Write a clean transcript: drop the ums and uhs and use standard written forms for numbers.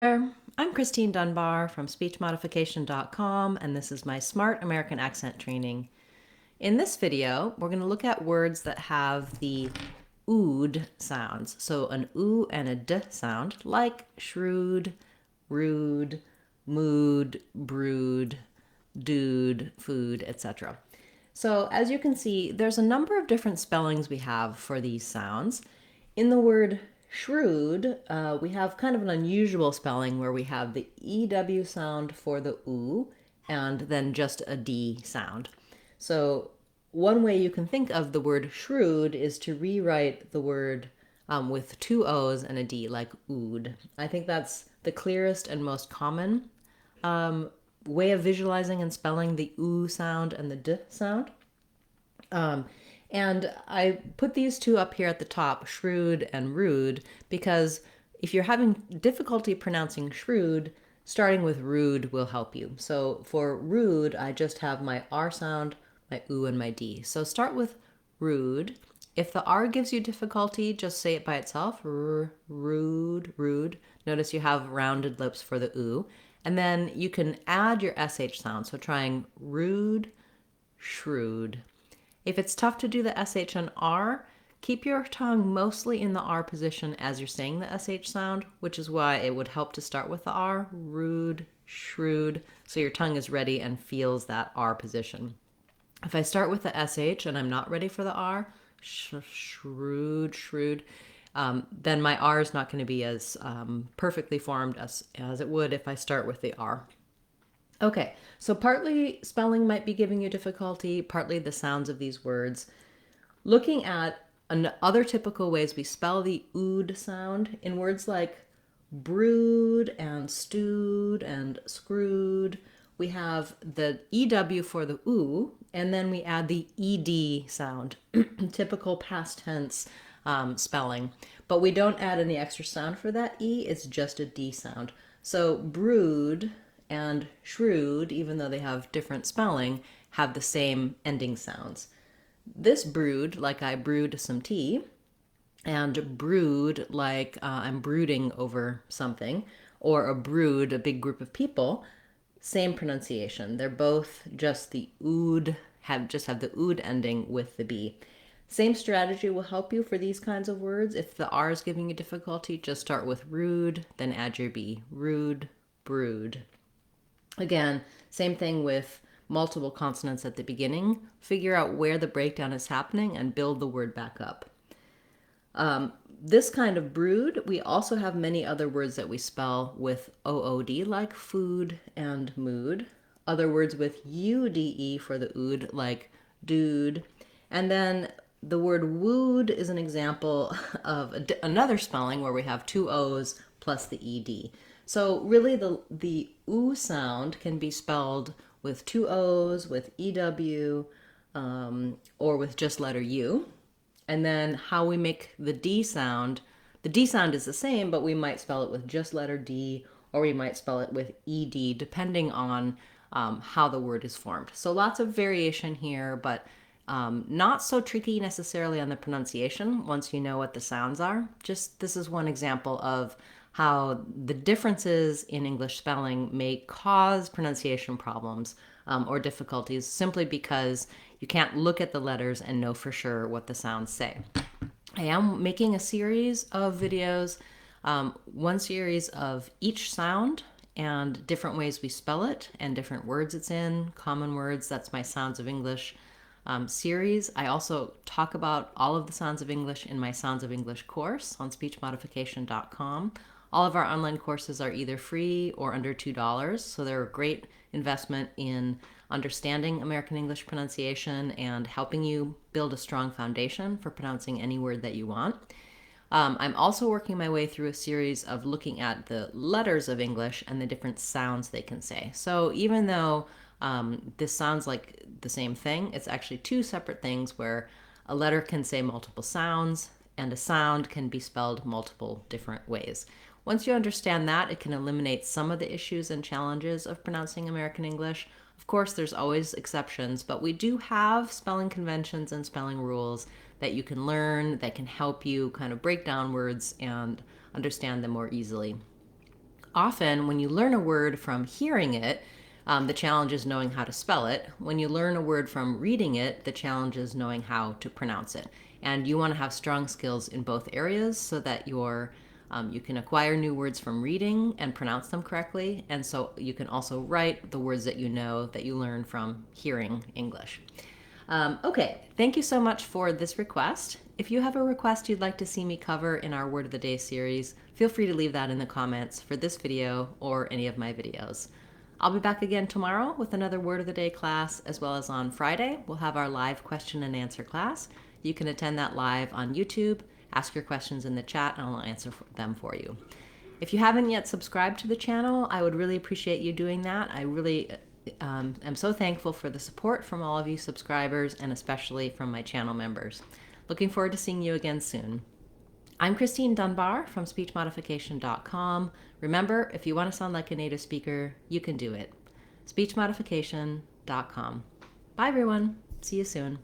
I'm Christine Dunbar from speechmodification.com, and this is my Smart American Accent Training. In this video, we're going to look at words that have the ood sounds. So an oo and a d sound, like shrewd, rude, mood, brewed, dude, food, etc. So as you can see, there's a number of different spellings we have for these sounds. In the word shrewd, we have kind of an unusual spelling where we have the EW sound for the oo and then just a D sound. So one way you can think of the word shrewd is to rewrite the word with two O's and a D, like ood. I think that's the clearest and most common way of visualizing and spelling the oo sound and the d sound. And I put these two up here at the top, shrewd and rude, because if you're having difficulty pronouncing shrewd, starting with rude will help you. So for rude, I just have my R sound, my oo, and my D. So start with rude. If the R gives you difficulty, just say it by itself. Rude, rude. Notice you have rounded lips for the oo. And then you can add your SH sound. So trying rude, shrewd. If it's tough to do the SH and R, keep your tongue mostly in the R position as you're saying the SH sound, which is why it would help to start with the R, rude, shrewd, so your tongue is ready and feels that R position. If I start with the SH and I'm not ready for the R, shrewd, shrewd, then my R is not going to be as perfectly formed as it would if I start with the R. Okay, so partly spelling might be giving you difficulty, partly the sounds of these words. Looking at other typical ways we spell the ood sound in words like brewed and stewed and screwed, we have the EW for the oo, and then we add the ED sound, typical past tense spelling. But we don't add any extra sound for that E, it's just a D sound. So brewed and shrewd, even though they have different spelling, have the same ending sounds. This brewed, like I brewed some tea, and brewed, like I'm brooding over something, or a brood, a big group of people, same pronunciation. They're both just the ood, have the ood ending with the B. Same strategy will help you for these kinds of words. If the R is giving you difficulty, just start with rude, then add your B. Rude, brewed. Again, same thing with multiple consonants at the beginning. Figure out where the breakdown is happening and build the word back up. This kind of brewed, we also have many other words that we spell with OOD, like food and mood. Other words with UDE for the ood, like dude. And then the word wooed is an example of another spelling where we have two O's plus the ED. So really the oo sound can be spelled with two O's, with EW, or with just letter U. And then how we make the D sound is the same, but we might spell it with just letter D, or we might spell it with ED, depending on how the word is formed. So lots of variation here, but not so tricky necessarily on the pronunciation once you know what the sounds are. Just this is one example of how the differences in English spelling may cause pronunciation problems or difficulties simply because you can't look at the letters and know for sure what the sounds say. I am making a series of videos, one series of each sound and different ways we spell it and different words it's in, common words. That's my Sounds of English series. I also talk about all of the sounds of English in my Sounds of English course on speechmodification.com. All of our online courses are either free or under $2, so they're a great investment in understanding American English pronunciation and helping you build a strong foundation for pronouncing any word that you want. I'm also working my way through a series of looking at the letters of English and the different sounds they can say. So even though this sounds like the same thing, it's actually two separate things where a letter can say multiple sounds and a sound can be spelled multiple different ways. Once you understand that, it can eliminate some of the issues and challenges of pronouncing American English. Of course, there's always exceptions, but we do have spelling conventions and spelling rules that you can learn that can help you kind of break down words and understand them more easily. Often, when you learn a word from hearing it, the challenge is knowing how to spell it. When you learn a word from reading it, the challenge is knowing how to pronounce it. And you want to have strong skills in both areas so that you can acquire new words from reading and pronounce them correctly. And so you can also write the words that you know that you learn from hearing English. Okay, thank you so much for this request. If you have a request you'd like to see me cover in our Word of the Day series, feel free to leave that in the comments for this video or any of my videos. I'll be back again tomorrow with another Word of the Day class, as well as on Friday, we'll have our live question and answer class. You can attend that live on YouTube, ask your questions in the chat, and I'll answer them for you. If you haven't yet subscribed to the channel, I would really appreciate you doing that. I really am so thankful for the support from all of you subscribers and especially from my channel members. Looking forward to seeing you again soon. I'm Christine Dunbar from SpeechModification.com. Remember, if you want to sound like a native speaker, you can do it. SpeechModification.com. Bye everyone. See you soon.